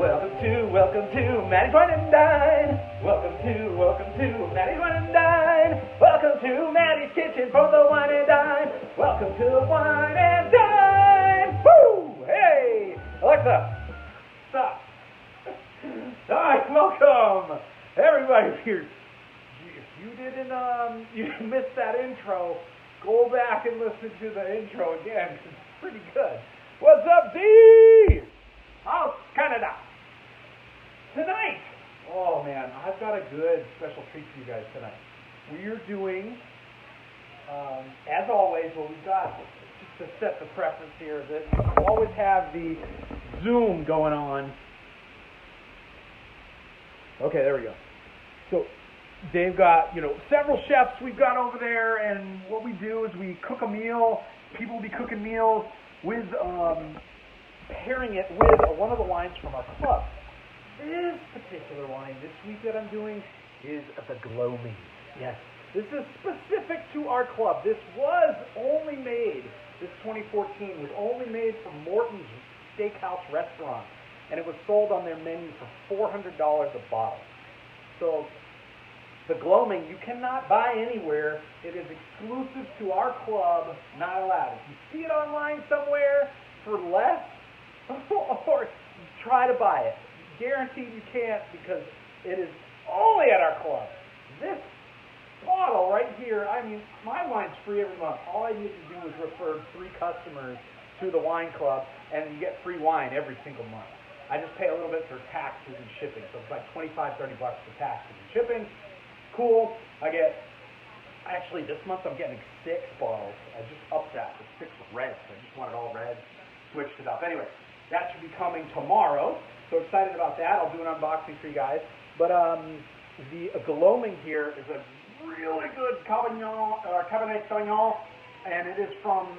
Welcome to Matty's Wine and Dine. Welcome to Matty's Wine and Dine. Welcome to Matty's Kitchen for the Wine and Dine. Welcome to the Wine and Dine. Woo! Hey, Alexa, stop. Hi, welcome. Everybody here. If you didn't, you missed that intro, go back and listen to the intro again. It's pretty good. What's up, D? How's Canada? Tonight, oh man, I've got a good special treat for you guys tonight. We are doing, as always, what we've got, just to set the preference here, that we always have the Zoom going on. Okay, there we go. So they've got, several chefs we've got over there, and what we do is we cook a meal. People will be cooking meals with, pairing it with one of the wines from our club. This particular wine this week that I'm doing is the Gloaming. Yes, this is specific to our club. This was only made, this 2014 was only made for Morton's Steakhouse Restaurant, and it was sold on their menu for $400 a bottle. So the Gloaming you cannot buy anywhere. It is exclusive to our club, not allowed. If you see it online somewhere for less, or try to buy it. Guaranteed you can't, because it is only at our club. This bottle right here, I mean, my wine's free every month. All I need to do is refer 3 customers to the wine club, and you get free wine every single month. I just pay a little bit for taxes and shipping, so it's like $25, $30 for taxes and shipping. Cool. Actually, this month I'm getting 6 bottles. I just upped that to 6 reds. I just wanted all red, switched it up. Anyway, that should be coming tomorrow. So excited about that. I'll do an unboxing for you guys. But the Gloaming here is a really good Cabernet Sauvignon, and it is from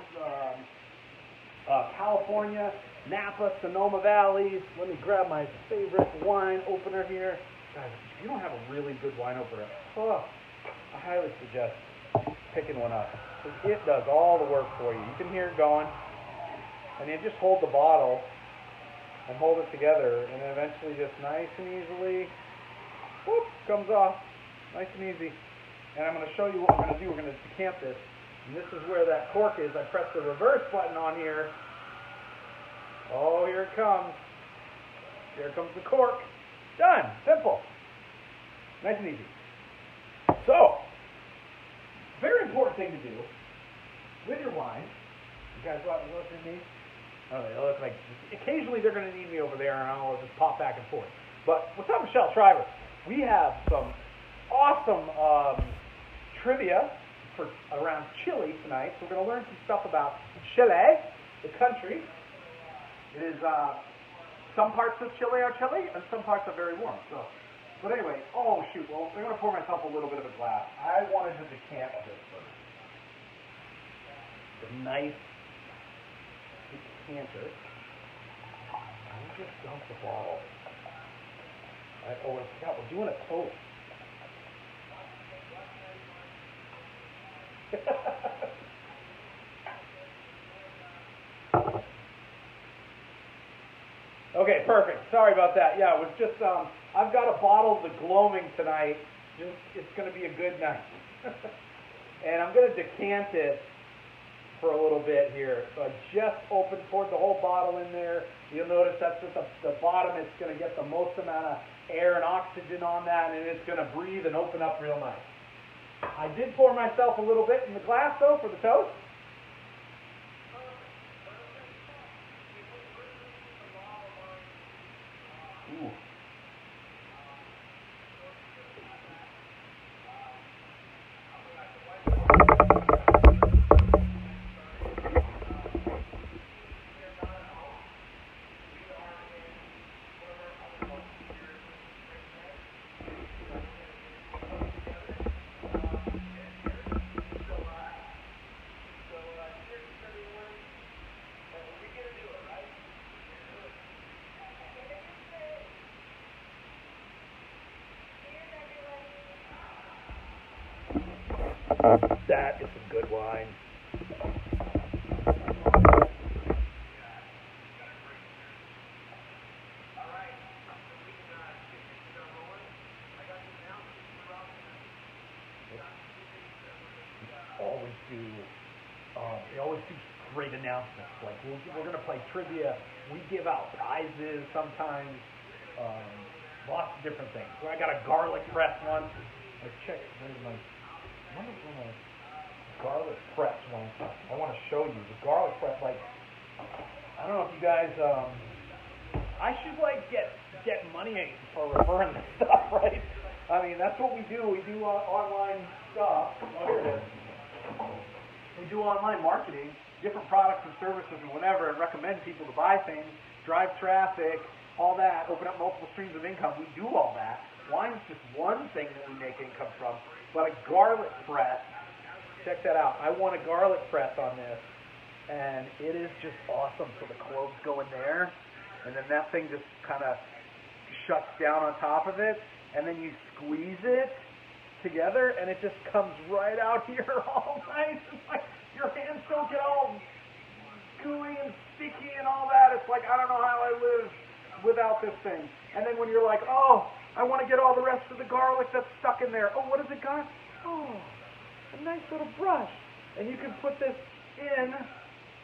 California, Napa, Sonoma Valleys. Let me grab my favorite wine opener here. Guys, if you don't have a really good wine opener, I highly suggest picking one up. It does all the work for you. You can hear it going, and you just hold the bottle and hold it together, and then eventually just nice and easily, whoop, comes off, nice and easy. And I'm going to show you what we're going to do. We're going to decant this, and this is where that cork is. I press the reverse button on here. Oh, here it comes. Here comes the cork. Done. Simple. Nice and easy. So, very important thing to do with your wine. You guys look at me. Oh, they look like, occasionally they're going to need me over there, and I'll just pop back and forth. But what's up, Michelle Shriver? We have some awesome trivia for around Chile tonight. So we're going to learn some stuff about Chile, the country. It is some parts of Chile are chilly, and some parts are very warm. So, but anyway, oh shoot! Well, I'm going to pour myself a little bit of a glass. I wanted to decant this first. The nice decanter. I'll just dump the bottle. I forgot, we're doing a toast. Okay, perfect. Sorry about that. Yeah, it was just, I've got a bottle of the Gloaming tonight. It's going to be a good night. And I'm going to decant it for a little bit here. So I just poured the whole bottle in there. You'll notice that's at the bottom. It's going to get the most amount of air and oxygen on that, and it's going to breathe and open up real nice. I did pour myself a little bit in the glass, though, for the toast. Ooh. That is some good wine. always do. They always do great announcements. Like we're gonna play trivia. We give out prizes sometimes. Lots of different things. So I got a garlic press one. Like check. There's my. I wonder if my garlic press one. I want to show you the garlic press. Like I don't know if you guys. I should like get money for referring this stuff, right? I mean that's what we do. We do online stuff. Oh, here it is. We do online marketing, different products and services and whatever, and recommend people to buy things, drive traffic, all that, open up multiple streams of income. We do all that. Wine's just one thing that we make income from, but a garlic press, check that out. I want a garlic press on this, and it is just awesome. So the cloves go in there, and then that thing just kind of shuts down on top of it, and then you squeeze it together, and it just comes right out here all nice. It's like your hands don't get all gooey and sticky and all that. It's like, I don't know how I live without this thing. And then when you're like, oh, I want to get all the rest of the garlic that's stuck in there. Oh, what has it got? Oh, a nice little brush. And you can put this in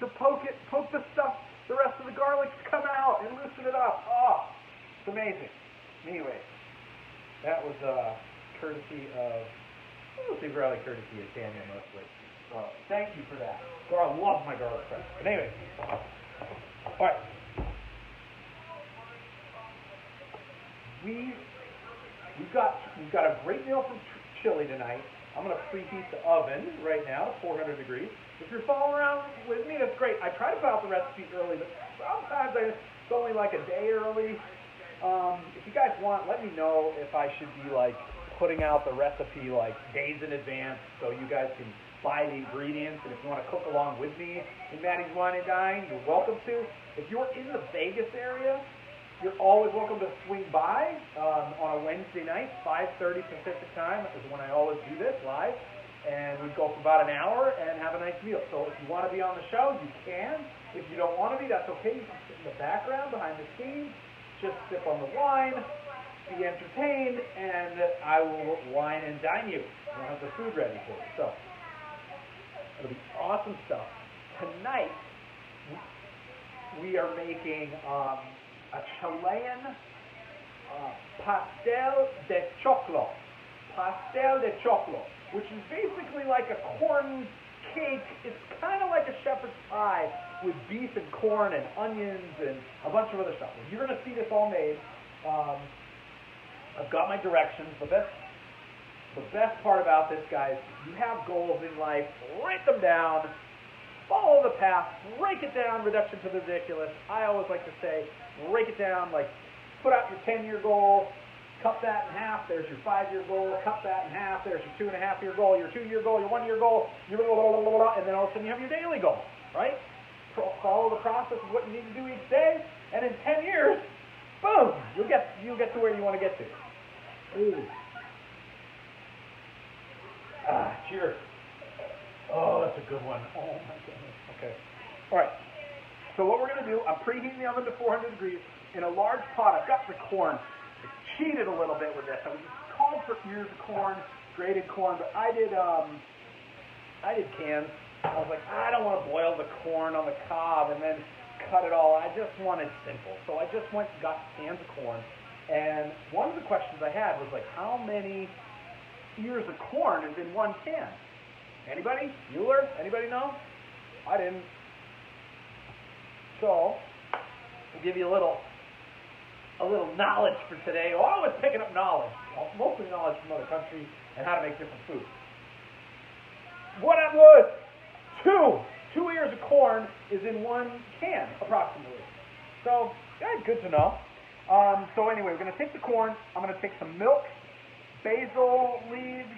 to poke the stuff, the rest of the garlic to come out and loosen it up. Oh, it's amazing. Anyway, that was courtesy of, mostly really courtesy of Tanya mostly. Thank you for that. I love my garlic press. But anyway, all right. We've got a great meal from Chile tonight. I'm going to preheat the oven right now to 400 degrees. If you're following around with me, that's great. I try to put out the recipe early, but sometimes it's only like a day early. If you guys want, let me know if I should be like putting out the recipe like days in advance so you guys can buy the ingredients. And if you want to cook along with me in Matty's Wine and Dine, you're welcome to. If you're in the Vegas area, you're always welcome to swing by on a Wednesday night, 5:30 Pacific time is when I always do this live. And we go for about an hour and have a nice meal. So if you want to be on the show, you can. If you don't want to be, that's okay. You can sit in the background behind the scenes, just sip on the wine, be entertained, and I will wine and dine you. We'll have the food ready for you. So it'll be awesome stuff. Tonight, we are making a Chilean Pastel de Choclo. Pastel de Choclo, which is basically like a corn cake. It's kind of like a shepherd's pie with beef and corn and onions and a bunch of other stuff. You're going to see this all made. I've got my directions. The best part about this, guys, if you have goals in life, write them down. Follow the path, break it down, reduction to the ridiculous. I always like to say, break it down, like put out your 10-year goal, cut that in half, there's your 5-year goal, cut that in half, there's your 2.5-year goal, your 2-year goal, your 1-year goal, your blah, blah, blah, blah, and then all of a sudden you have your daily goal, right? Follow the process of what you need to do each day, and in 10 years, boom, you'll get to where you want to get to. Ooh. Cheers. Oh, that's a good one. Oh, my goodness. Okay. All right. So what we're going to do, I'm preheating the oven to 400 degrees. In a large pot, I've got the corn. I cheated a little bit with this. I was called for ears of corn, grated corn, but I did cans. I was like, I don't want to boil the corn on the cob and then cut it all. I just wanted simple. So I just went and got cans of corn. And one of the questions I had was like, how many ears of corn is in one can? Anybody? Bueller? Anybody know? I didn't. So, I'll give you a little knowledge for today. Oh, I was picking up knowledge, mostly knowledge from other countries and how to make different foods. What I was, two ears of corn is in one can, approximately. So, yeah, good to know. So anyway, we're going to take the corn. I'm going to take some milk, basil leaves,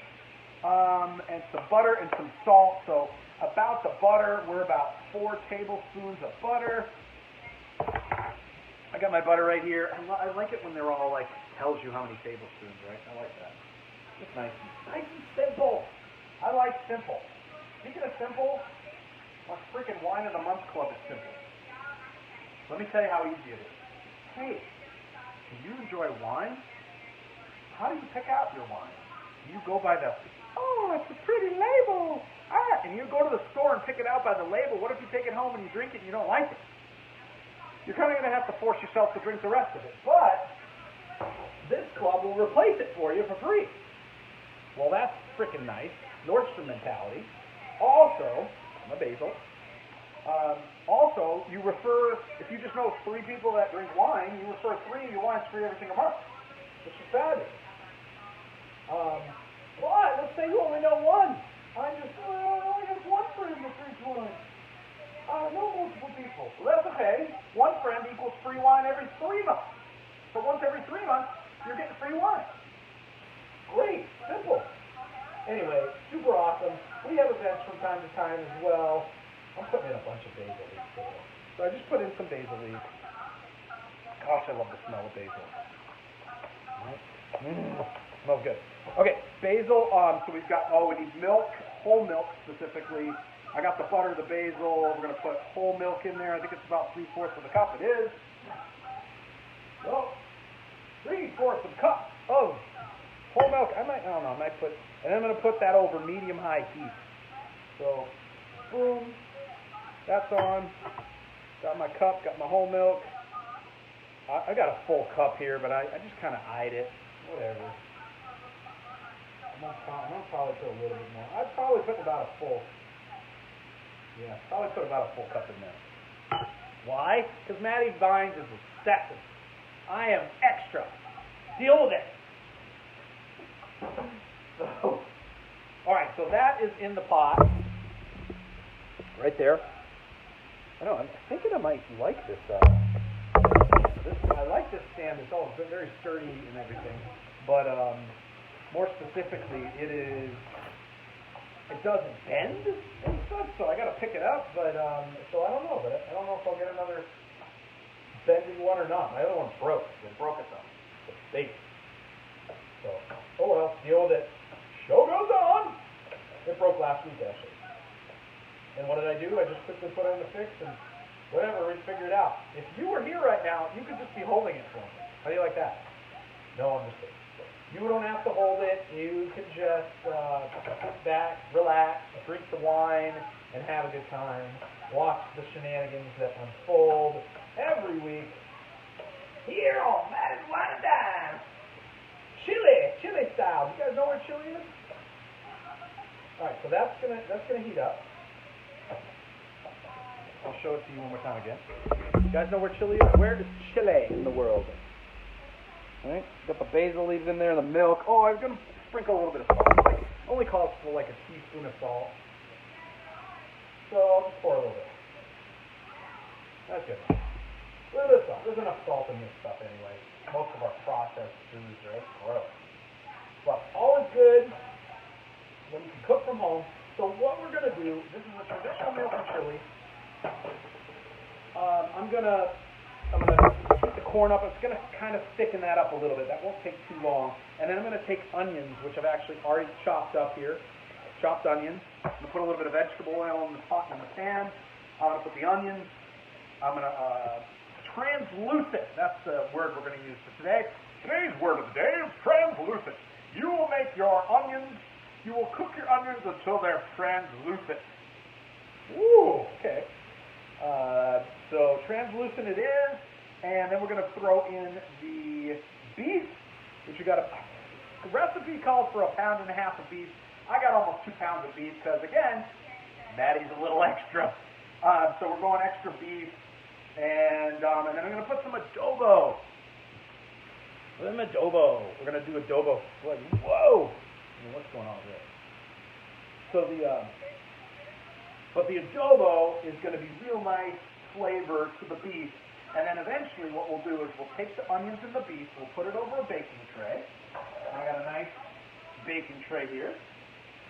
and some butter and some salt. So about the butter, we're about 4 tablespoons of butter. I got my butter right here. I like it when they're all like, tells you how many tablespoons, right? I like that. Just nice and simple. I like simple. Speaking of simple, my freaking Wine of the Month Club is simple. Let me tell you how easy it is. Hey, do you enjoy wine? How do you pick out your wine? Do you go by the, oh, oh, it's a pretty label. Ah, and you go to the store and pick it out by the label. What if you take it home and you drink it and you don't like it? You're kind of going to have to force yourself to drink the rest of it. But this club will replace it for you for free. Well, that's freaking nice. Nordstrom mentality. Also, I'm a basil. Also, you refer, if you just know 3 people that drink wine, you refer 3 of your wines free every single month, which is fabulous. But let's say you only know 1. I only have 1 friend that drinks wine. I know multiple people. Well, that's okay. 1 friend equals free wine every 3 months. So once every 3 months, you're getting free wine. Great, simple. Anyway, super awesome. We have events from time to time as well. I'm putting in a bunch of basil leaves today. So I just put in some basil leaves. Gosh, I love the smell of basil. Smells good. Okay, basil. So we've got, we need milk, whole milk specifically. I got the butter, the basil. We're going to put whole milk in there. I think it's about 3/4 of a cup. It is. So, 3/4 of a cup of whole milk. I might put, and I'm going to put that over medium-high heat. So, boom. That's on. Got my cup, got my whole milk. I got a full cup here, but I just kind of eyed it. Whatever. I'm gonna probably put a little bit more. I'd probably put about a full. Yeah, probably put about a full cup in there. Why? Because Matty's Vines is obsessive. I am extra. Deal with it. So, all right, so that is in the pot. Right there. I know, I'm thinking I might like this. I like this stand. It's all very sturdy and everything. But more specifically, it doesn't bend and stuff, so I got to pick it up. But so I don't know. But I don't know if I'll get another bending one or not. My other one's broke. They broke it though. It's big. So, oh well, deal with it. Show goes on. It broke last week actually. And what did I do? I just quickly put it in the fix and whatever, we figured it out. If you were here right now, you could just be holding it for me. How do you like that? No, I'm just kidding. You don't have to hold it. You can just sit back, relax, drink the wine, and have a good time. Watch the shenanigans that unfold every week here on Matty's Wine and Dine. Chile style. You guys know where Chile is? All right, so that's gonna heat up. I'll show it to you one more time again. You guys know where Chile is? Where is Chile in the world? All right, got the basil leaves in there, the milk. Oh, I was gonna sprinkle a little bit of salt. Only calls for like a teaspoon of salt. So I'll just pour a little bit. That's good. Look at this stuff. There's enough salt in this stuff anyway. Most of our processed foods are gross. But all is good when you can cook from home. So what we're gonna do, this is a traditional meal from Chile. I'm gonna heat the corn up. It's gonna kind of thicken that up a little bit. That won't take too long. And then I'm gonna take onions, which I've actually already chopped up here. Chopped onions. I'm gonna put a little bit of vegetable oil in the pot in the pan. I'm gonna put the onions. I'm gonna translucent. That's the word we're gonna use for today. Today's word of the day is translucent. You will make your onions. You will cook your onions until they're translucent. Ooh, okay. So translucent it is, and then we're going to throw in the beef, which the recipe calls for 1.5 pounds of beef. I got almost 2 pounds of beef because, again, Matty's a little extra. So we're going extra beef, and then I'm going to put some adobo. We're going to do adobo. Whoa! What's going on here? So but the adobo is going to be real nice flavor to the beef. And then eventually what we'll do is we'll take the onions and the beef, we'll put it over a baking tray. I got a nice baking tray here.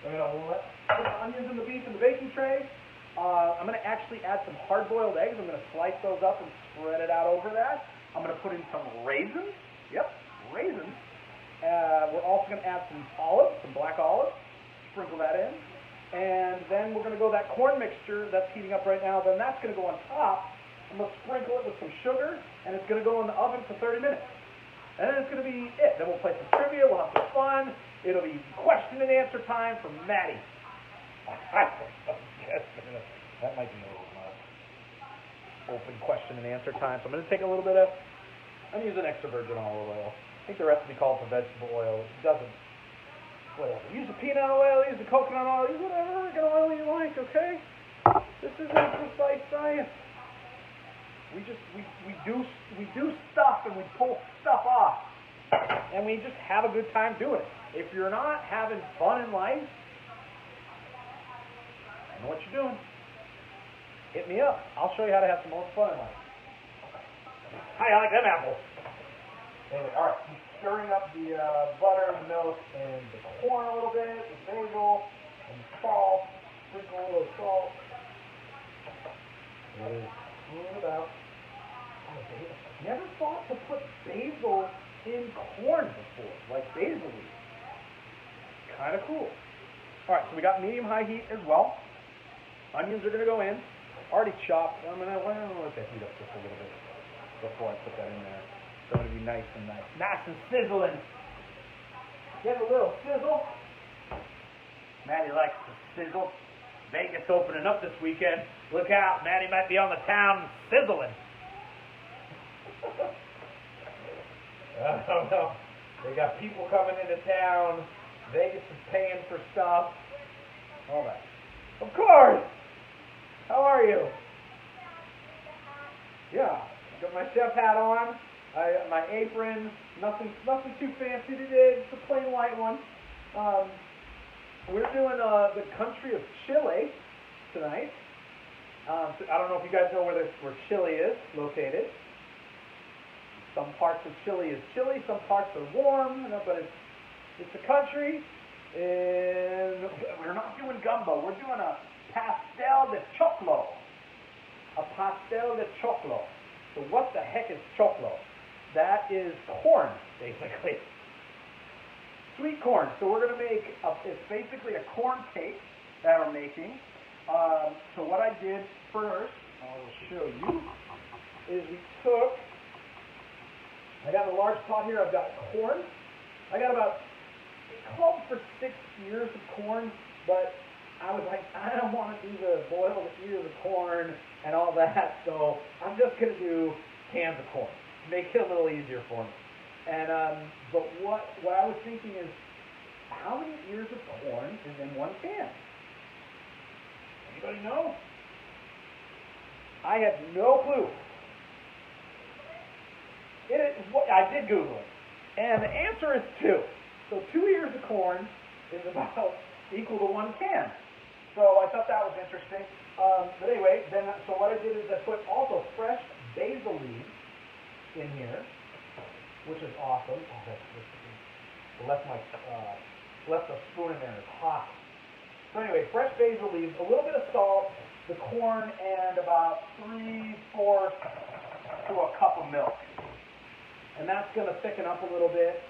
I'm going to put the onions and the beef in the baking tray. I'm going to actually add some hard-boiled eggs. I'm going to slice those up and spread it out over that. I'm going to put in some raisins. Yep, raisins. We're also going to add some olives, some black olives. Sprinkle that in. And then we're going to go that corn mixture that's heating up right now, then that's going to go on top. I'm going to sprinkle it with some sugar, and it's going to go in the oven for 30 minutes. And then it's going to be it. Then we'll play some trivia, we'll have some fun, It'll be question and answer time from Matty. That might be a little much. Open question and answer time. So I'm going to take a little bit of, I'm using extra virgin olive oil. I think the recipe calls for vegetable oil. It doesn't. Whatever. Use the peanut oil, use the coconut oil, use whatever freaking oil you like, okay? This isn't precise science. We do stuff and we pull stuff off. And we just have a good time doing it. If you're not having fun in life, I know what you're doing. Hit me up. I'll show you how to have some more fun in life. Hi, I like them apples. Anyway, all right. I'm stirring up the butter, the milk, and the corn a little bit, the basil, and the salt. Sprinkle a little salt. It is smooth about. Never thought to put basil in corn before, like basil leaves. Kind of cool. All right, so we got medium-high heat as well. Onions are going to go in. Already chopped. I'm going to let that heat up just a little bit before I put that in there. It's going to be nice and sizzling. Get a little sizzle. Matty likes to sizzle. Vegas opening up this weekend. Look out, Matty might be on the town sizzling. I don't know. They got people coming into town. Vegas is paying for stuff. All that. Of course. How are you? Yeah. Got my chef hat on. My apron. Nothing too fancy today. Just a plain white one. We're doing the country of Chile tonight. So I don't know if you guys know where Chile is located. Some parts of Chile is chilly, some parts are warm, but it's a country. And we're not doing gumbo. We're doing a pastel de choclo. A pastel de choclo. So what the heck is choclo? That is corn, basically. Sweet corn. So we're going to make, it's basically a corn cake that we're making. So what I did first, I'll show you, is I got a large pot here. I've got corn. I got it called for 6 ears of corn, but I was like, I don't want to do the boiled ears of corn and all that, so I'm just going to do cans of corn. Make it a little easier for me. And but what I was thinking is, how many ears of corn is in one can? Anybody know? I had no clue. I did Google it, and the answer is 2. So 2 ears of corn is about equal to 1 can. So I thought that was interesting. But anyway, so what I did is I put also fresh basil leaves in here, which is awesome. Left the spoon in there. It's hot. So anyway, fresh basil leaves, a little bit of salt, the corn, and about 3/4 to a cup of milk. And that's going to thicken up a little bit.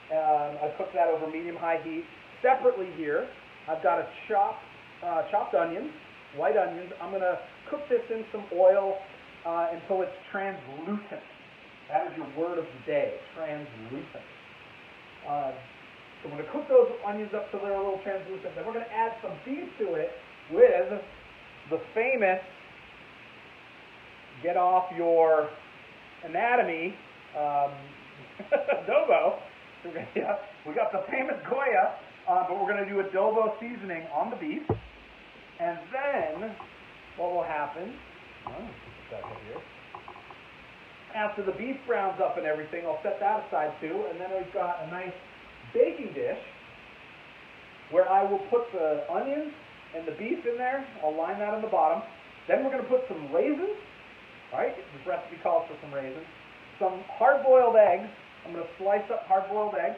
I cooked that over medium-high heat. Separately here, I've got a chopped onions, white onions. I'm going to cook this in some oil until it's translucent. That is your word of the day, translucent. So I'm going to cook those onions up till they're a little translucent. Then we're going to add some beef to it with the famous, get off your anatomy, adobo. We got the famous Goya, but we're going to do adobo seasoning on the beef. And then what will happen, after the beef browns up and everything, I'll set that aside too. And then we've got a nice baking dish where I will put the onions and the beef in there. I'll line that on the bottom. Then we're going to put some raisins. All right, this recipe calls for some raisins. Some hard-boiled eggs. I'm going to slice up hard-boiled eggs,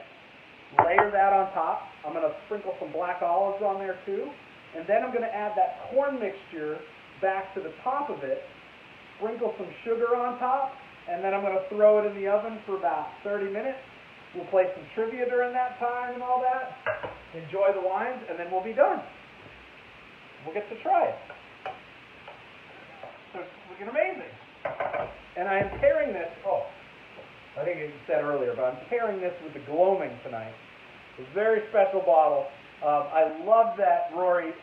layer that on top. I'm going to sprinkle some black olives on there too. And then I'm going to add that corn mixture back to the top of it, sprinkle some sugar on top, and then I'm going to throw it in the oven for about 30 minutes. We'll play some trivia during that time and all that. Enjoy the wines, and then we'll be done. We'll get to try it. So it's looking amazing. And I am pairing this, I think you said earlier, but I'm pairing this with the gloaming tonight. It's a very special bottle. I love that Rory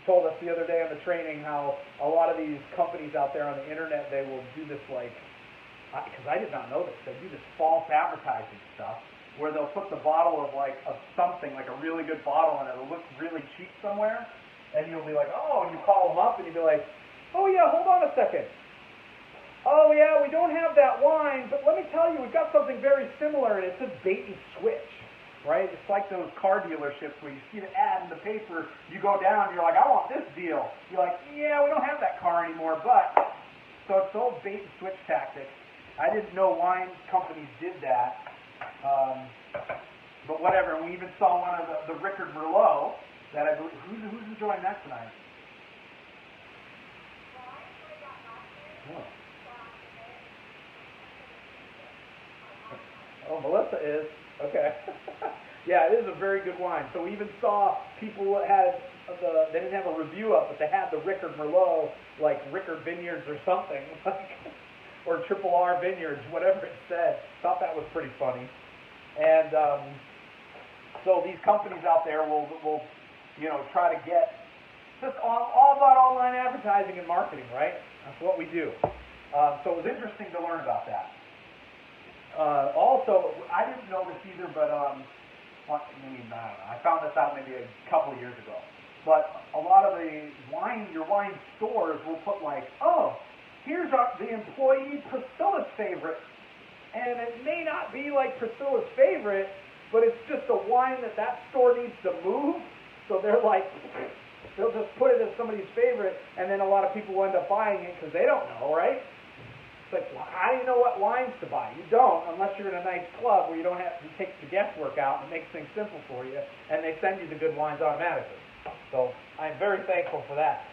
told us the other day on the training how a lot of these companies out there on the internet, they will do this like, because I did not know this, they do this false advertising stuff where they'll put the bottle of like of something, like a really good bottle, and it'll look really cheap somewhere, and you'll be like, oh, and you call them up and you'll be like, oh yeah, hold on a second. Oh yeah, we don't have that wine, but let me tell you, we've got something very similar, and it's a bait and switch, right? It's like those car dealerships where you see the ad in the paper, you go down, you're like, I want this deal. You're like, yeah, we don't have that car anymore, but, so it's the old bait and switch tactic. I didn't know wine companies did that, but whatever. And we even saw one of the Rickard Merlot that I believe, who's enjoying that tonight? Oh. Oh, Melissa is. Okay. Yeah, it is a very good wine. So we even saw people had they didn't have a review up, but they had the Rickard Merlot, like Rickard Vineyards or something, like, or Triple R Vineyards, whatever it said. Thought that was pretty funny. And so these companies out there will try to get just all about online advertising and marketing, right? That's what we do. So it was interesting to learn about that. Also, I didn't know this either, but I found this out maybe a couple of years ago. But a lot of your wine stores will put like, oh, here's the employee Priscilla's favorite, and it may not be like Priscilla's favorite, but it's just a wine that store needs to move. So they're like, they'll just put it as somebody's favorite, and then a lot of people will end up buying it because they don't know, right? It's like, well, how do you know what wines to buy? You don't, unless you're in a nice club where you don't have to take the guesswork out and it makes things simple for you, and they send you the good wines automatically. So I'm very thankful for that.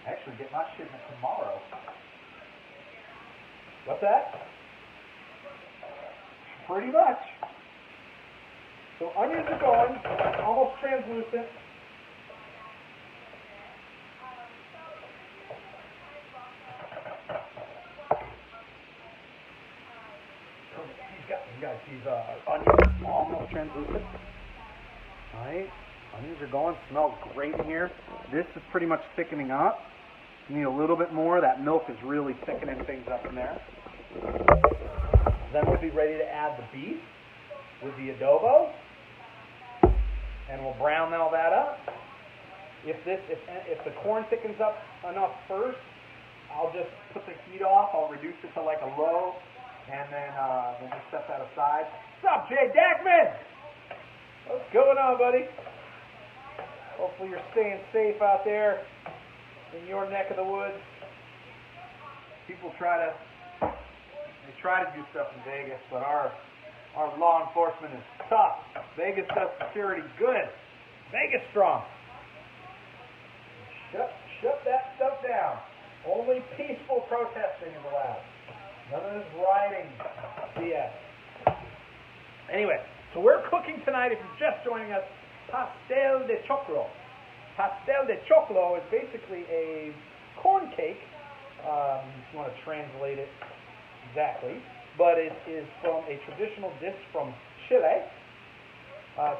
I actually get my shipment tomorrow. What's that? Pretty much. So onions are going, almost translucent. You guys, these onions almost translucent. Alright, onions are going, smells great in here. This is pretty much thickening up. You need a little bit more. That milk is really thickening things up in there. Then we'll be ready to add the beef with the adobo. And we'll brown all that up. If the corn thickens up enough first, I'll just put the heat off. I'll reduce it to like a low. And then we'll just set that aside. What's up, Jay Dackman? What's going on, buddy? Hopefully you're staying safe out there in your neck of the woods. People try to do stuff in Vegas, but our law enforcement is tough. Vegas does security good. Vegas strong. Shut that stuff down. Only peaceful protesting is allowed. None of this rioting BS. Anyway, so we're cooking tonight, if you're just joining us, Pastel de Choclo. Pastel de Choclo is basically a corn cake, if you want to translate it exactly, but it is from a traditional dish from Chile.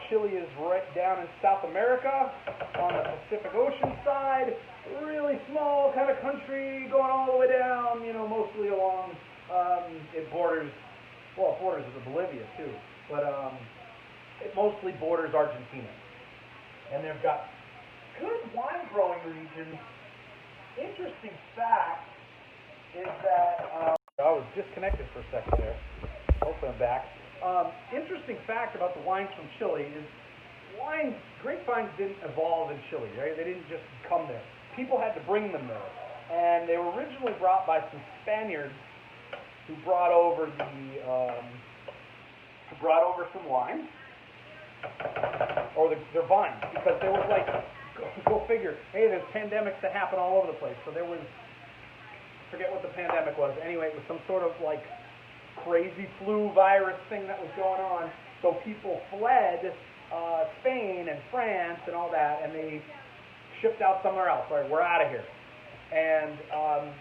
Chile is right down in South America on the Pacific Ocean side. Really small kind of country going all the way down, mostly along, it borders with Bolivia too, but it mostly borders Argentina. And they've got good wine growing regions. Interesting fact is that, I was disconnected for a second there. Hopefully I'm back. Interesting fact about the wines from Chile is grapevines didn't evolve in Chile, right? They didn't just come there. People had to bring them there. And they were originally brought by some Spaniards who brought over some wines, or their vines, because there was like, go figure, hey, there's pandemics that happen all over the place. So there was, forget what the pandemic was. Anyway, it was some sort of like crazy flu virus thing that was going on. So people fled Spain and France and all that, and they shipped out somewhere else. Right, we're out of here. And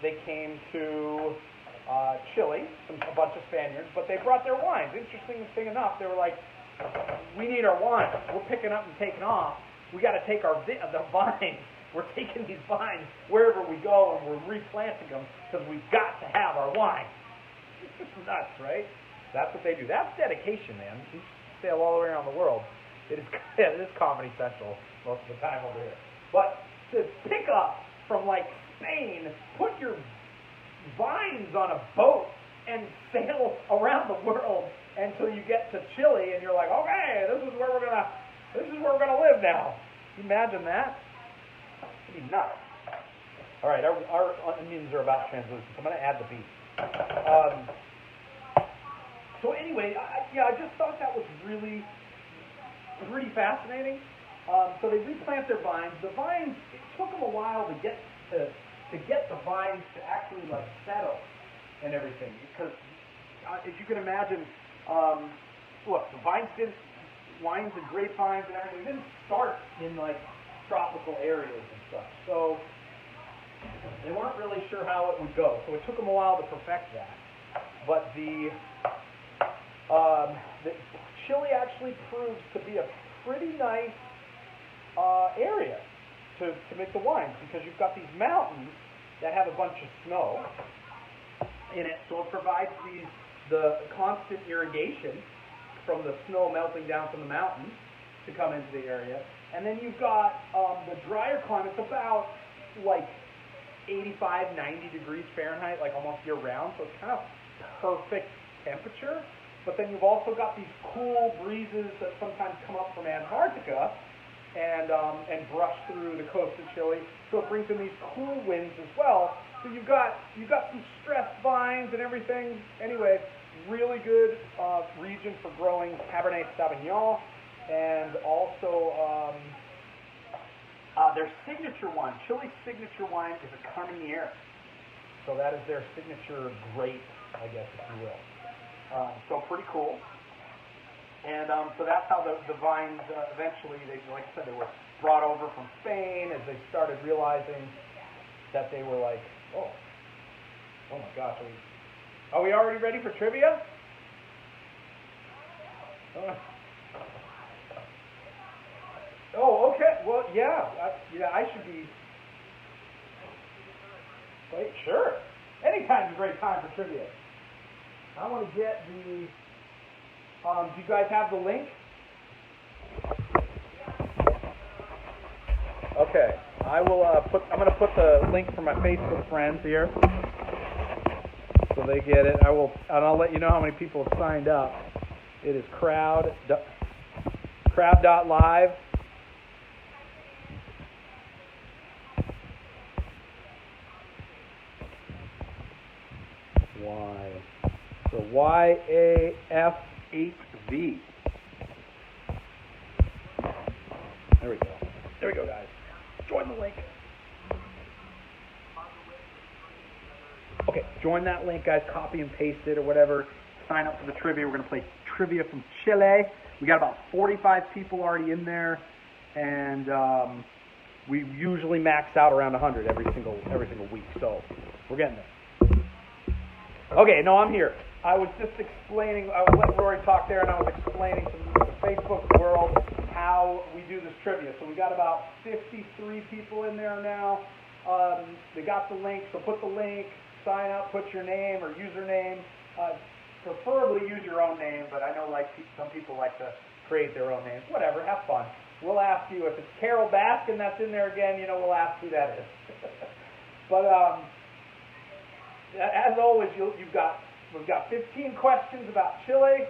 they came to Chile, a bunch of Spaniards, but they brought their wines. Interesting thing enough, they were like, we need our wine. We're picking up and taking off. We got to take the vines. We're taking these vines wherever we go, and we're replanting them because we've got to have our wine. It's nuts, right? That's what they do. That's dedication, man. We sail all the way around the world. It is Comedy Central most of the time over here. But to pick up from like Spain, put your vines on a boat and sail around the world until you get to Chile, and you're like, okay, this is where we're gonna live now. Can you imagine that? It'd be nuts. All right, our onions are about translucent, so I'm gonna add the beef. So anyway, I just thought that was really pretty fascinating. So they replant their vines. The vines, it took them a while to get the vines to actually like settle and everything, because as you can imagine, look, the wines and grapevines and everything didn't start in like tropical areas and stuff. So they weren't really sure how it would go. So it took them a while to perfect that. But the Chile actually proves to be a pretty nice area to make the wines, because you've got these mountains that have a bunch of snow in it, so it provides the constant irrigation from the snow melting down from the mountains to come into the area. And then you've got the drier climates, about like 85, 90 degrees Fahrenheit, like almost year round, so it's kind of perfect temperature. But then you've also got these cool breezes that sometimes come up from Antarctica and brush through the coast of Chile, so it brings in these cool winds as well. So you've got some stressed vines and everything. Anyway, really good region for growing Cabernet Sauvignon, and also their signature wine. Chile's signature wine is a Carmenere. So that is their signature grape, I guess, if you will. So pretty cool. And so that's how the vines eventually, like I said, they were brought over from Spain as they started realizing that they were like, oh my gosh, are we already ready for trivia? Oh, okay. Well, yeah, I should be. Wait, sure. Anytime's a great time for trivia. I want to get the. Do you guys have the link? Okay, I'm going to put the link for my Facebook friends here, so they get it. And I'll let you know how many people have signed up. It is crowd.live. So YAF8V. There we go, guys. Join the link. Okay, join that link, guys. Copy and paste it or whatever. Sign up for the trivia. We're going to play trivia from Chile. We got about 45 people already in there, and we usually max out around 100 every single week. So we're getting there. Okay, no, I'm here. I was just explaining. I was letting Rory talk there, and I was explaining to the Facebook world how we do this trivia. So we got about 53 people in there now. They got the link, so put the link, sign up, put your name or username. Preferably use your own name, but I know some people like to create their own names. Whatever, have fun. We'll ask you if it's Carol Baskin that's in there again. We'll ask who that is. But as always, we've got 15 questions about Chile,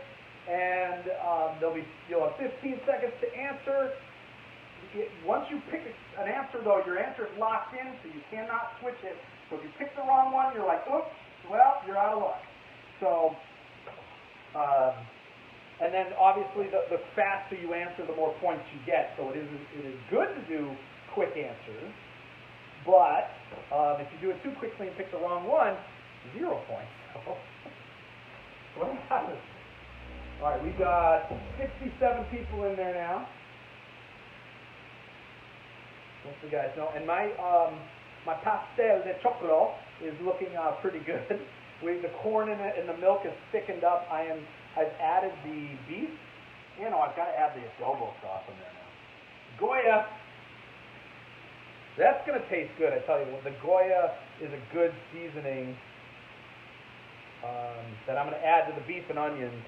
and you'll have 15 seconds to answer. Once you pick an answer, though, your answer is locked in, so you cannot switch it. So if you pick the wrong one, you're like, oops, well, you're out of luck. So, and then obviously the faster you answer, the more points you get. So it is good to do quick answers, but if you do it too quickly and pick the wrong one, 0 points. What happens? All right, we've got 67 people in there now. Most of the guys know. And my pastel de choclo is looking pretty good. The corn in it and the milk is thickened up. I've added the beef, You know, I've got to add the adobo sauce in there now. Goya. That's going to taste good, I tell you. The Goya is a good seasoning that I'm going to add to the beef and onions.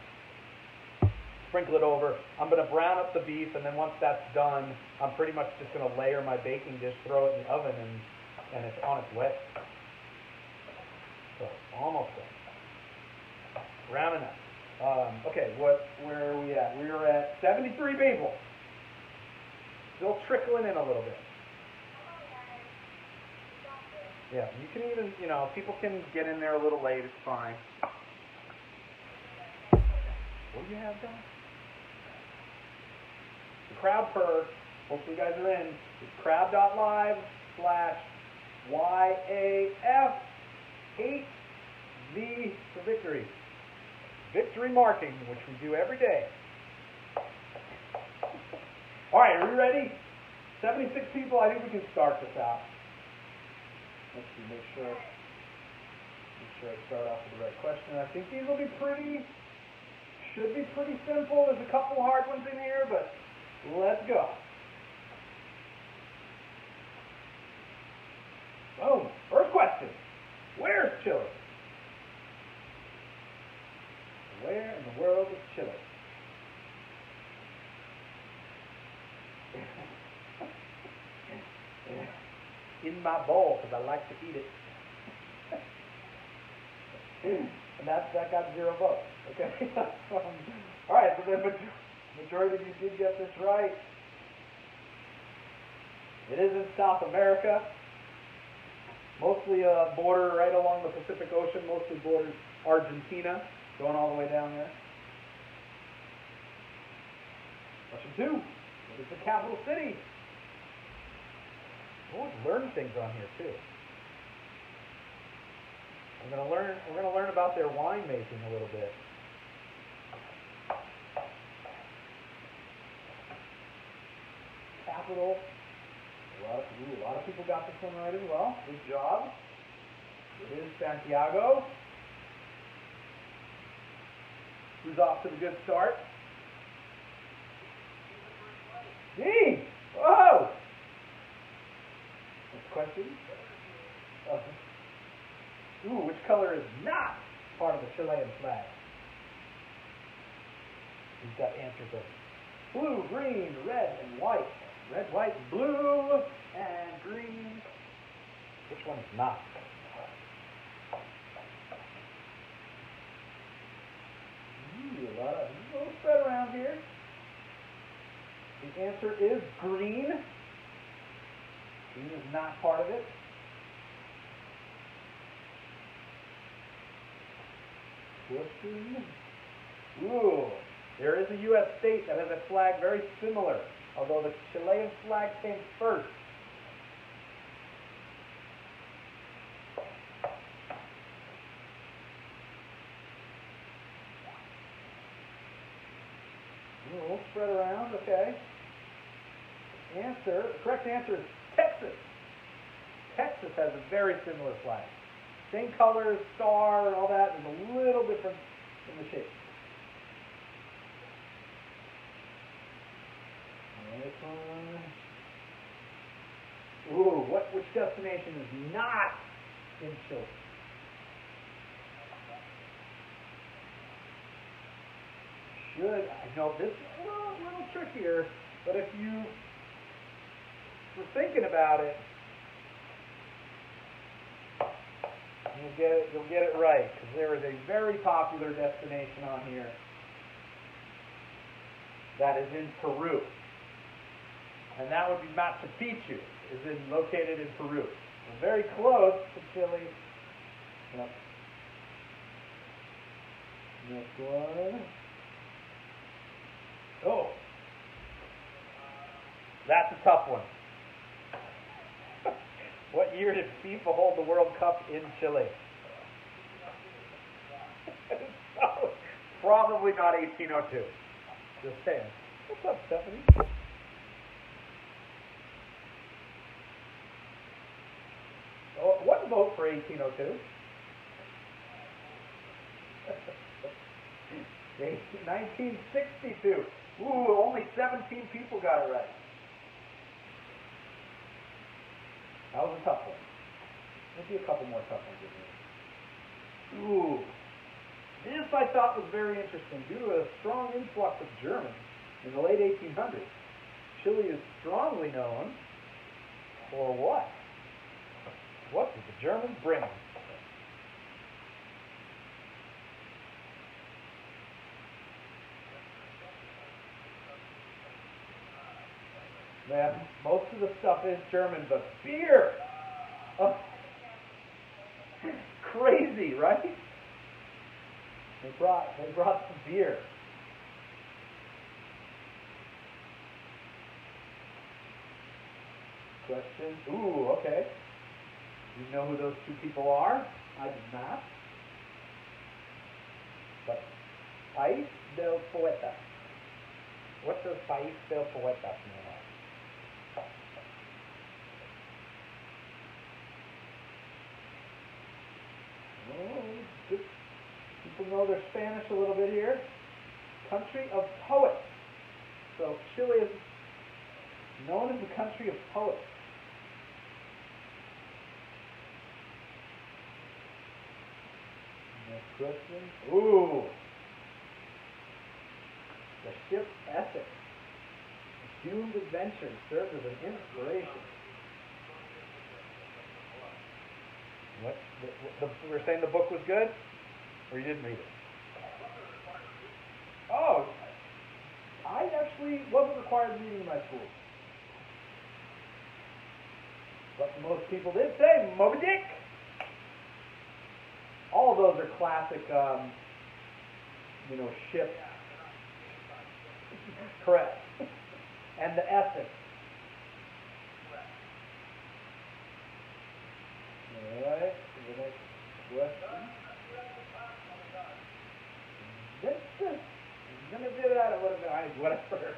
Sprinkle it over. I'm going to brown up the beef, and then once that's done, I'm pretty much just going to layer my baking dish, throw it in the oven, and it's on its way. So, almost done. Brown enough. Okay, where are we at? We are at 73 people. Still trickling in a little bit. Yeah, you can even, you know, people can get in there a little late. It's fine. What do you have done? The crowd purr. Hopefully you guys are in. It's crowd.live/YAF8V for victory. Victory marking, which we do every day. All right, are we ready? 76 people. I think we can start this out. Let's see, make sure I start off with the right question. I think these will be should be pretty simple. There's a couple hard ones in here, but let's go. Boom. First question. Where's Chile? Where in the world is Chile? In my bowl, because I like to eat it. And that got 0 votes. Okay. All right, so the majority of you did get this right. It is in South America. Mostly border right along the Pacific Ocean. Mostly borders Argentina, going all the way down there. Question 2. What is the capital city? We'll learn things on here too. We're gonna learn about their wine making a little bit. Capital. A lot of people got this one right as well. Good job. It is Santiago. Who's off to the good start? Me! Whoa! Next question. Which color is not part of the Chilean flag? We've got answers of blue, green, red, and white. Red, white, blue, and green. Which one is not? A little spread around here. The answer is green. Green is not part of it. Question. There is a U.S. state that has a flag very similar, although the Chilean flag came first. We'll spread around, okay. The correct answer is Texas. Texas has a very similar flag. Same colors, star, and all that. There's a little difference in the shape. Which destination is not in Chile? I know this is a little trickier, but if you were thinking about it, you'll get it right, because there is a very popular destination on here that is in Peru. And that would be Machu Picchu, located in Peru. We're very close to Chile. Yep. Next one. Oh, that's a tough one. What year did FIFA hold the World Cup in Chile? So, probably not 1802. Just saying. What's up, Stephanie? Oh, one vote for 1802. 1962. Ooh, only 17 people got it right. That was a tough one. Maybe a couple more tough ones in here. Ooh. This I thought was very interesting. Due to a strong influx of Germans in the late 1800s, Chile is strongly known for what? What did the Germans bring? Man, most of the stuff is German, but beer! Oh. Crazy, right? They brought some beer. Question. Ooh, okay. You know who those two people are? I do not. But País del Poeta. What does País del Poeta mean? Oh, people know their Spanish a little bit here. Country of poets. So Chile is known as the country of poets. Next question. Ooh. The ship Essex. Doomed adventure served as an inspiration. What? We're saying the book was good? Or you didn't read it? Oh, I actually wasn't required reading in my school. But most people did say Moby Dick. All of those are classic, ships. Correct. And the Essex. Alright, the next question. I'm going to do that a little bit, whatever.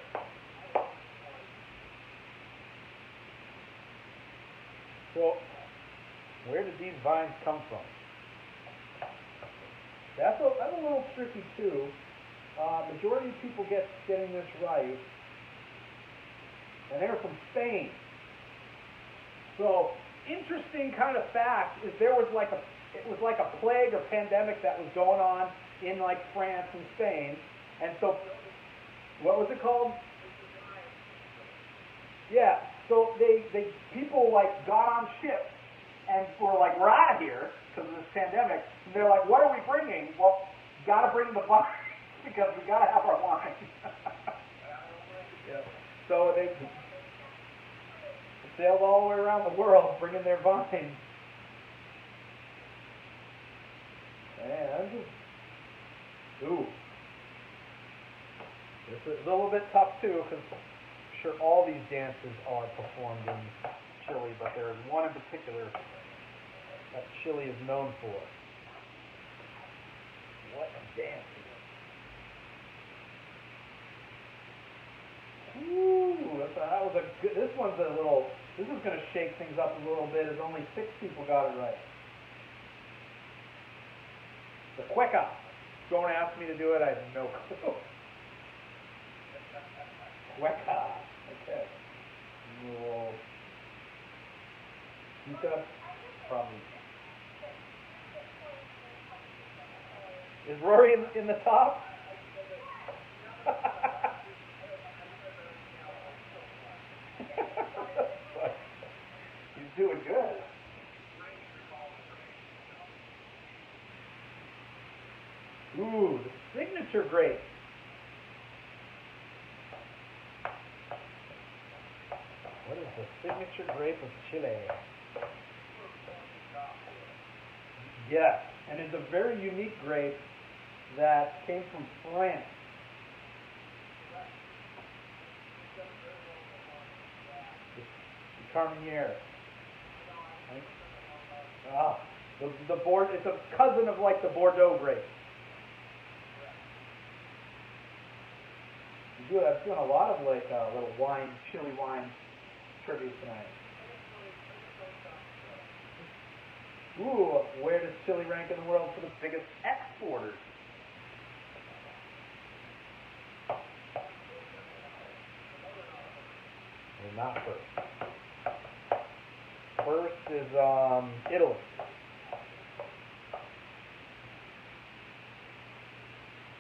So, where did these vines come from? That's a little tricky too. Majority of people getting this right, and they're from Spain. So, interesting kind of fact is it was like a plague or pandemic that was going on in like France and Spain, and so what was it called? Yeah. So people like got on ships and were like, we're out of here because of this pandemic. And they're like, what are we bringing? Well, got to bring the wine because we got to have our wine. Yeah. So they sailed all the way around the world bringing their vines. And ooh, this is a little bit tough too because I'm sure all these dances are performed in Chile, but there is one in particular that Chile is known for. What a dance it is. Ooh, that was a good, this is going to shake things up a little bit as only 6 people got it right. The cueca. Don't ask me to do it, I have no clue. Cueca. Okay. We'll Yuka, probably. Is Rory in the top? He's doing good. Ooh, the signature grape. What is the signature grape of Chile? Yes, and it's a very unique grape that came from France. The Carmenere. Ah, it's a cousin of like the Bordeaux grape. I'm doing a lot of like little wine, chili wine trivia tonight. Ooh, where does Chile rank in the world for the biggest exporters? Well, not first. First is Italy.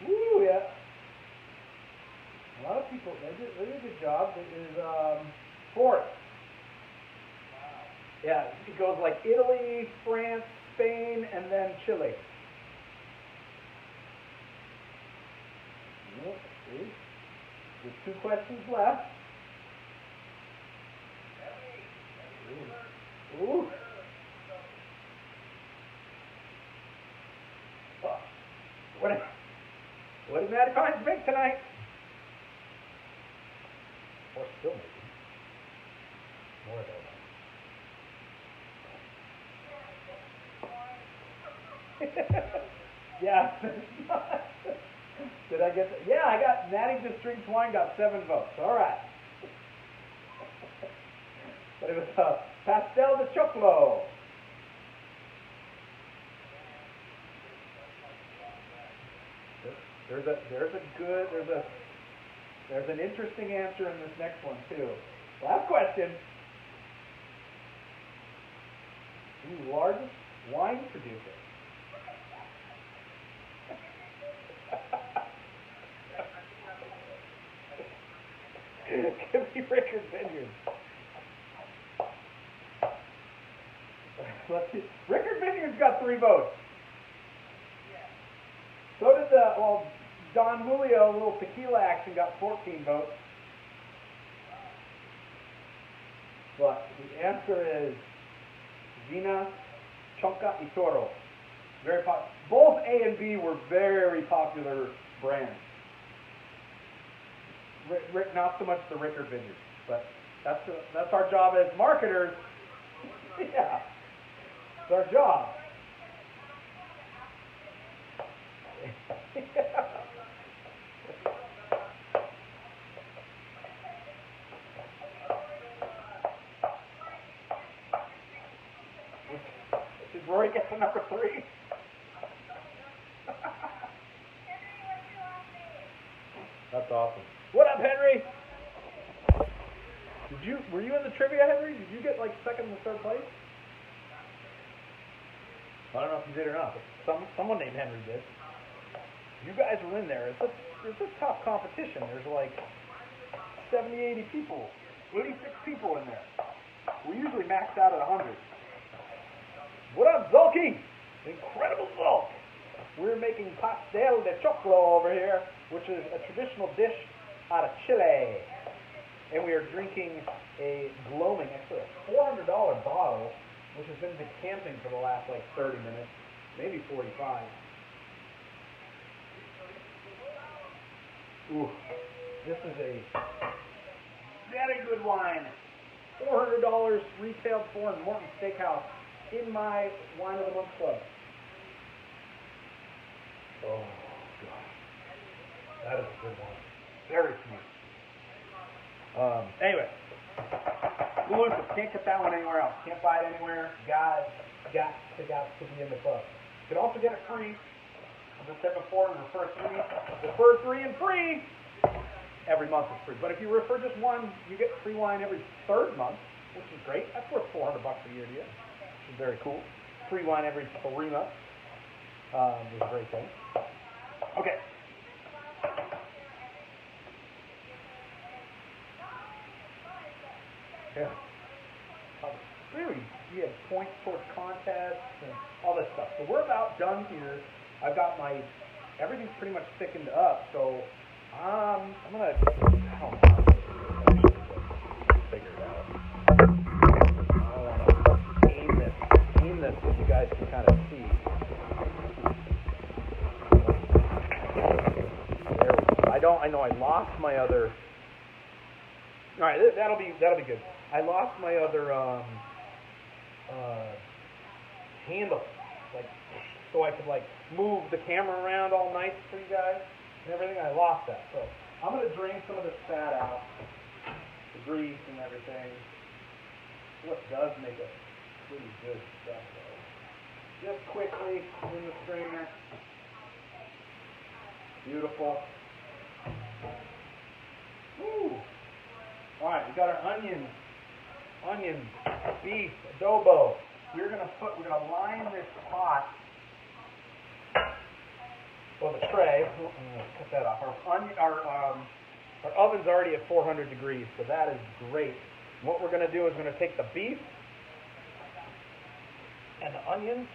Woo, yeah. A lot of people, they did a good job. It is fourth. Yeah, it goes like Italy, France, Spain, and then Chile. Yep, see? There's 2 questions left. Ooh. Oh. What did Matty Pines make tonight? Or still making. More though. Yeah. Did I get that? Yeah, I got Matty just drinks wine, got 7 votes. All right. But it was Pastel de Choclo. There's an interesting answer in this next one too. Last question. The largest wine producer. Give me Rickard Vineyards. Let's see. Rickard Vineyards got 3 votes. So did Don Julio, a little tequila action, got 14 votes. But the answer is Vina Chonca y Toro. Very popular. Both A and B were very popular brands. Rick, not so much the Rickard Vineyards, but that's our job as marketers. Yeah, it's our job. Did Roy get to number 3? That's awesome. What up, Henry? Were you in the trivia, Henry? Did you get like 2nd and 3rd place? I don't know if you did or not, but someone named Henry did. You guys were in there. It's a tough competition. There's like 70, 80 people, 86 people in there. We usually max out at 100. What up, Zulky? Incredible Zulk. We're making Pastel de Choclo over here, which is a traditional dish out of Chile. And we are drinking a gloaming, actually a $400 bottle, which has been decanting for the last like 30 minutes, maybe 45. Ooh, this is a very good wine. $400 retailed for in Morton Steakhouse in my Wine of the Month Club. Oh, God. That is a good one. Very smooth. Anyway. Elusive. Can't get that one anywhere else. Can't buy it anywhere. Got to be in the club. You can also get it free. As I said before, refer 3 and free. Every month is free. But if you refer just one, you get free wine every 3rd month, which is great. That's worth $400 a year to you. Which is very cool. Free wine every 3 months. Is a great thing. Okay. Yeah. Really, you have points towards contests and all this stuff. So we're about done here. I've got everything's pretty much thickened up. So I'm gonna, I don't know, figure it out. I want to aim this so you guys can kind of see. I know I lost my other. All right, that'll be good. I lost my other handle, so I could move the camera around all night for you guys and everything. I lost that, so I'm gonna drain some of this fat out, the grease and everything. What does make it pretty good stuff, though. Just quickly in the strainer. Beautiful. Woo! All right, we got our onions, beef, adobo. We're gonna line this pot, or the tray. Cut that off. Our oven's already at 400 degrees, so that is great. What we're gonna do is we're gonna take the beef and the onions.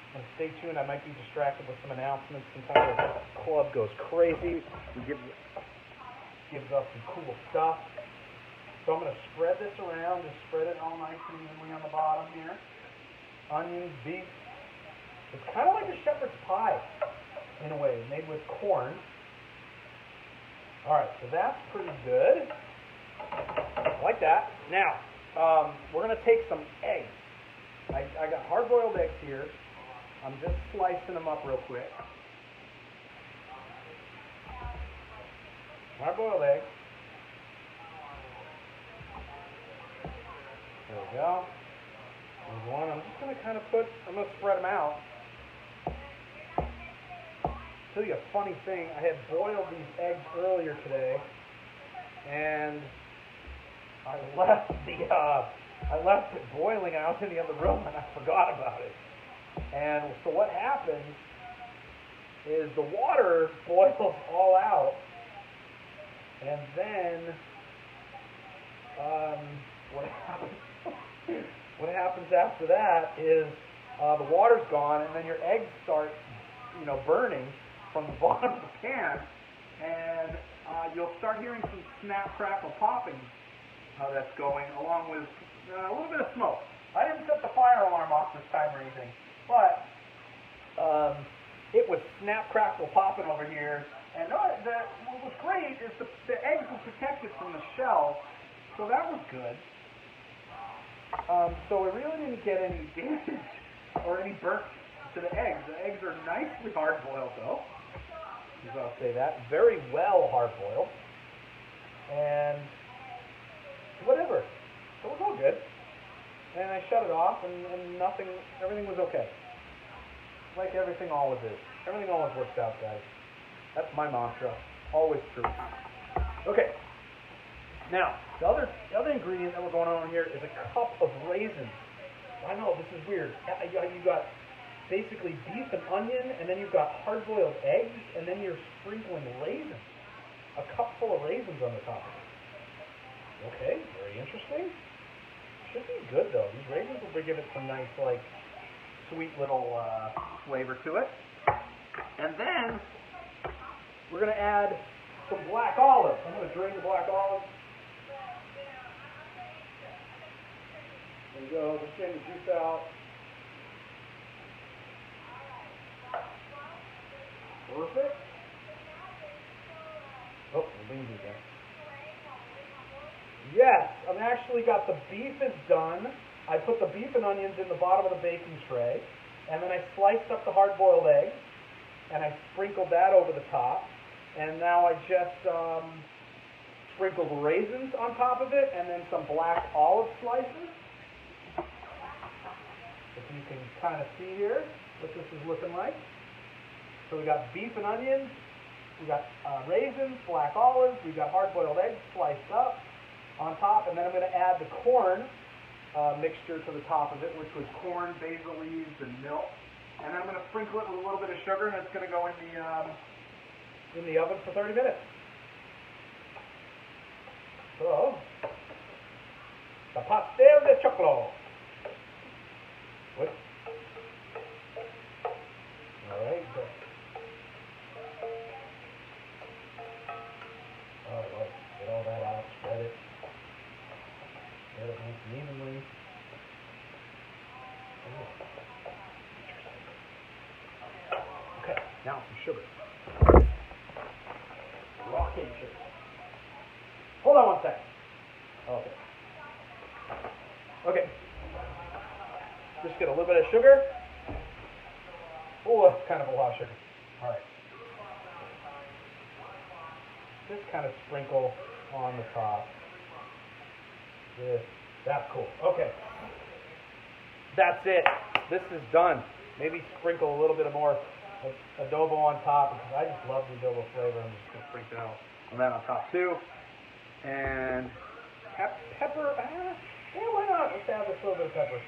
And stay tuned. I might be distracted with some announcements. Sometimes the club goes crazy. It gives us some cool stuff. So I'm going to spread this around. Just spread it all nice and evenly on the bottom here. Onions, beef. It's kind of like a shepherd's pie in a way, made with corn. All right, so that's pretty good. Like that. Now, we're going to take some eggs. I got hard-boiled eggs here. I'm just slicing them up real quick. Hard-boiled egg. There we go. There's one. I'm just going to I'm going to spread them out. Tell you a funny thing. I had boiled these eggs earlier today, and I left it boiling out in the other room, and I forgot about it. And so what happens is the water boils all out, and then what happens after that is the water's gone, and then your eggs start, burning from the bottom of the pan, and you'll start hearing some snap, crackle, popping that's going, along with a little bit of smoke. I didn't set the fire alarm off this time or anything, but it was snap, crackle, popping over here. And what was great is the eggs were protected from the shell, so that was good. So we really didn't get any damage or any burnt to the eggs. The eggs are nicely hard-boiled, though. I'll say that. Very well hard-boiled. And whatever. So it was all good. And I shut it off, and everything was okay. Like everything always is. Everything always works out, guys. That's my mantra. Always true. Okay. Now, the other ingredient that we're going on here is a cup of raisins. I know, this is weird. You got basically beef and onion, and then you've got hard-boiled eggs, and then you're sprinkling raisins. A cup full of raisins on the top of it. Okay, very interesting. Should be good, though. These raisins will give it some nice, sweet little flavor to it. And then we're going to add some black olives. I'm going to drain the black olives. There you go. Just drain the juice out. Perfect. Oh, the beans are done. Yes, I've actually got the beef is done. I put the beef and onions in the bottom of the baking tray, and then I sliced up the hard-boiled eggs, and I sprinkled that over the top, and now I just sprinkled raisins on top of it, and then some black olive slices. If you can kind of see here what this is looking like. So we got beef and onions, we got raisins, black olives, we got hard-boiled eggs sliced up on top, and then I'm going to add the corn mixture to the top of it, which was corn, basil leaves, and milk. And then I'm going to sprinkle it with a little bit of sugar, and it's going to go in the oven for 30 minutes. So, the Pastel de Choclo. What? All right. Good. All right. Get all that out. Spread it. Spread it nice and evenly. Okay. Now some sugar. Raw cane sugar. Hold on 1 second. Okay. Okay. Just get a little bit of sugar. Oh, that's kind of a lot of sugar. All right. Just kind of sprinkle on the top. That's cool. Okay. That's it. This is done. Maybe sprinkle a little bit of more adobo on top, because I just love the adobo flavor. I'm just going to sprinkle on that on top too. And pepper. Yeah, why not? Let's add this little bit of pepper.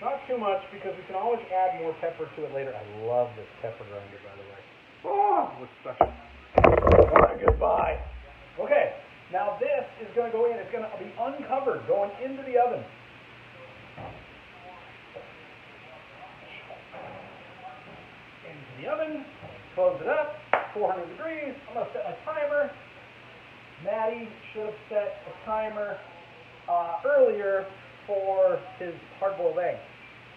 Not too much, because we can always add more pepper to it later. I love this pepper grinder, by the way. Oh, it was such what a good buy. Okay, now this is going to go in. It's going to be uncovered, going into the oven. Into the oven. Close it up. 400 degrees. I'm going to set my timer. Matty should have set a timer earlier for his hard-boiled egg,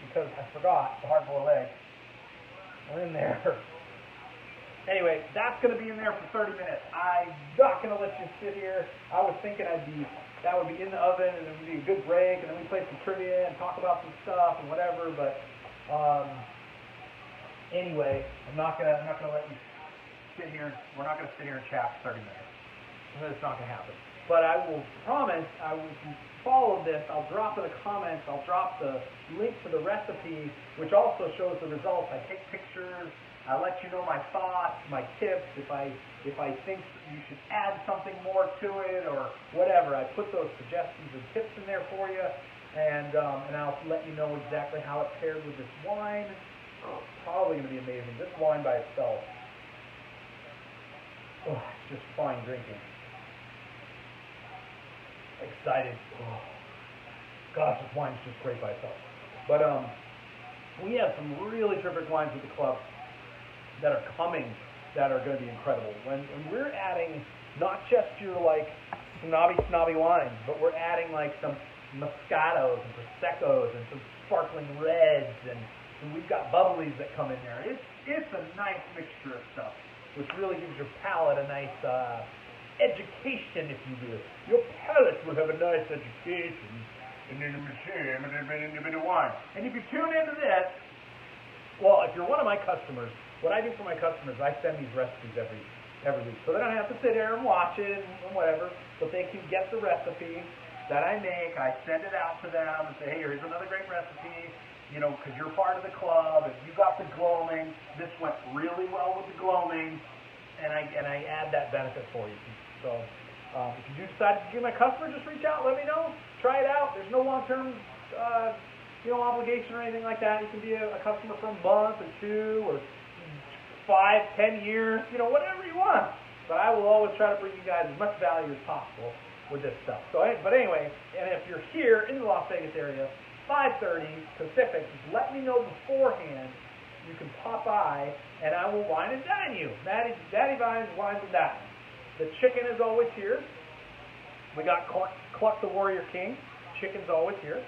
because I forgot the hard-boiled egg. We're in there. Anyway, that's going to be in there for 30 minutes. I'm not going to let you sit here. I was thinking that would be in the oven, and it would be a good break, and then we play some trivia and talk about some stuff and whatever. But anyway, I'm not gonna let you sit here. We're not going to sit here and chat for 30 minutes. It's not going to happen. But I will promise, I will follow this. I'll drop in the comments. I'll drop the link to the recipe, which also shows the results. I take pictures. I let you know my thoughts, my tips. If I think you should add something more to it or whatever, I put those suggestions and tips in there for you, and I'll let you know exactly how it pairs with this wine. Oh, probably going to be amazing. This wine by itself, it's just fine drinking. Excited. Oh, gosh, this wine's just great by itself. But we have some really terrific wines with the club that are coming that are going to be incredible. When we're adding not just your like snobby wines, but we're adding like some Moscatos and Proseccos and some sparkling reds, and we've got bubblies that come in there. It's a nice mixture of stuff, which really gives your palate a nice education, if you will. Your palate will have a nice education, and then a bit of wine. And if you tune into this, well, if you're one of my customers, what I do for my customers, I send these recipes every week, so they don't have to sit there and watch it and whatever, but they can get the recipe that I make. I send it out to them and say, hey, here's another great recipe, you know, because you're part of the club, and you got the gloaming. This went really well with the gloaming, and I add that benefit for you. So if you do decide to be my customer, just reach out, let me know, try it out. There's no long-term obligation or anything like that. You can be a customer for a month or 2 or 5, 10 years, whatever you want. But I will always try to bring you guys as much value as possible with this stuff. So, but anyway, and if you're here in the Las Vegas area, 5:30 Pacific, just let me know beforehand. You can pop by, and I will wine and dine you. Daddy Vines, Wines and Dine. The chicken is always here. We got Cluck the Warrior King. Chicken's always here.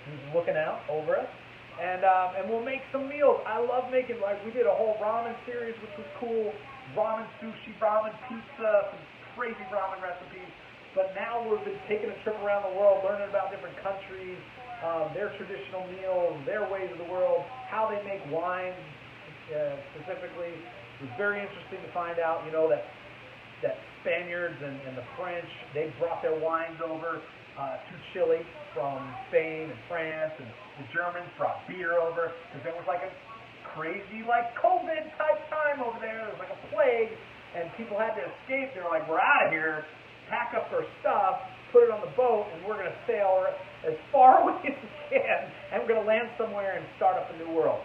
He's looking out over us. And we'll make some meals. I love making, like, we did a whole ramen series, which was cool. Ramen sushi, ramen pizza, some crazy ramen recipes. But now we've been taking a trip around the world, learning about different countries, their traditional meals, their ways of the world, how they make wines specifically. It was very interesting to find out, that Spaniards and the French, they brought their wines over to Chile from Spain and France, and the Germans brought beer over, because there was like a crazy COVID type time over there. There was like a plague, and people had to escape. They were like, we're out of here, pack up our stuff, put it on the boat, and we're going to sail as far away as we can, and we're going to land somewhere and start up a new world.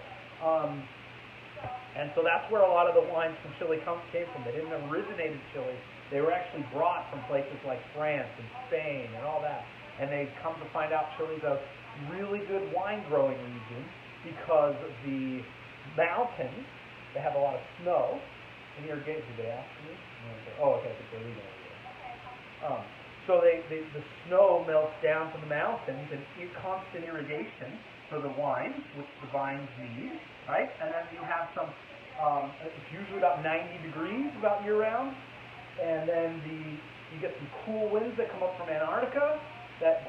And so that's where a lot of the wines from Chile came from. They didn't originate in Chile. They were actually brought from places like France and Spain and all that. And they come to find out Chile's a really good wine growing region because of the mountains. They have a lot of snow. And irrigation, did they ask me? Oh, okay, I think they're leaving over there. So the snow melts down from the mountains, and constant irrigation for the wines, which the vines need, right? And then you have some, it's usually about 90 degrees about year-round, and then you get some cool winds that come up from Antarctica that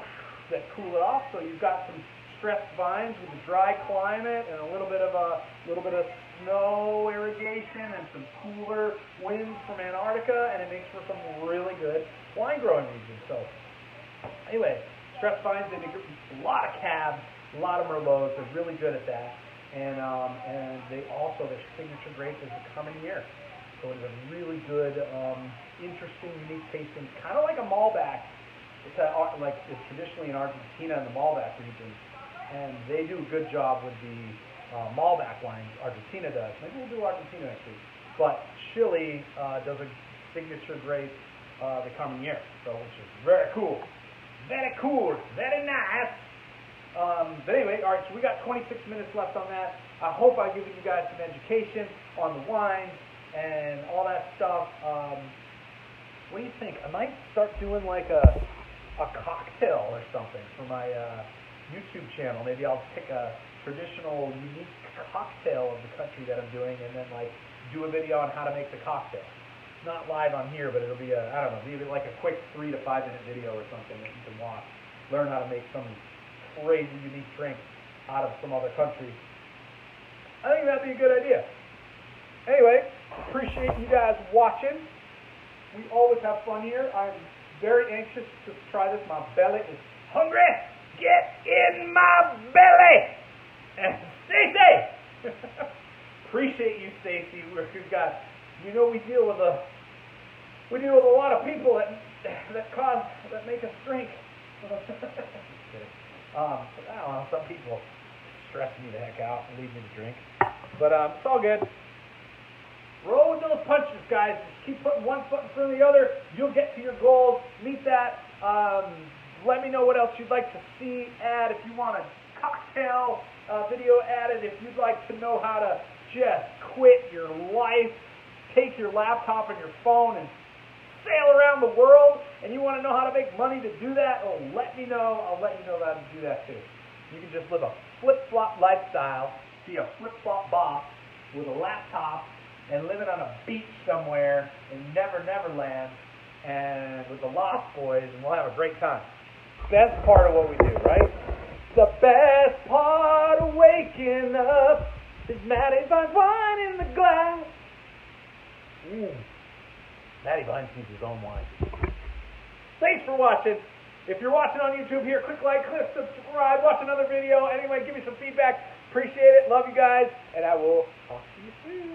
cool it off. So you've got some stressed vines with a dry climate and a little bit of snow irrigation and some cooler winds from Antarctica, and it makes for some really good wine growing regions. So anyway, stressed vines, they make a lot of cabs, a lot of merlots. They're really good at that, and they also, their signature grape is the coming year. So it is a really good, interesting, unique tasting, kind of like a Malbec. It's traditionally in Argentina in the Malbec region, and they do a good job with the Malbec wines. Argentina does. Maybe we'll do Argentina next week. But Chile does a signature grape, the Carmenere, so which is very cool. Very cool. Very nice. But anyway, all right, so we got 26 minutes left on that. I hope I've given you guys some education on the wines and all that stuff. What do you think? I might start doing like a cocktail or something for my YouTube channel. Maybe I'll pick a traditional, unique cocktail of the country that I'm doing and then like do a video on how to make the cocktail. Not live on here, but it'll be I don't know, maybe like a quick 3 to 5 minute video or something that you can watch. Learn how to make some crazy unique drink out of some other country. I think that'd be a good idea. Anyway, appreciate you guys watching. We always have fun here. I'm very anxious to try this. My belly is hungry. Get in my belly. And Stacy! Appreciate you, Stacy. We've got, we deal with a lot of people that make us drink. I don't know, some people stress me the heck out and leave me to drink. But it's all good. Roll with those punches, guys. Just keep putting one foot in front of the other. You'll get to your goals. Meet that. Let me know what else you'd like to see. Add if you want a cocktail video added. If you'd like to know how to just quit your life, take your laptop and your phone and sail around the world, and you want to know how to make money to do that, let me know. I'll let you know how to do that too. You can just live a flip-flop lifestyle, be a flip-flop boss with a laptop and living on a beach somewhere in Neverland and with the Lost Boys, and we'll have a great time. That's part of what we do, right? The best part of waking up is Matty finds wine in the glass. Matty Vines needs his own wine. Thanks for watching. If you're watching on YouTube here, click like, click subscribe, watch another video. Anyway, give me some feedback. Appreciate it. Love you guys. And I will talk to you soon.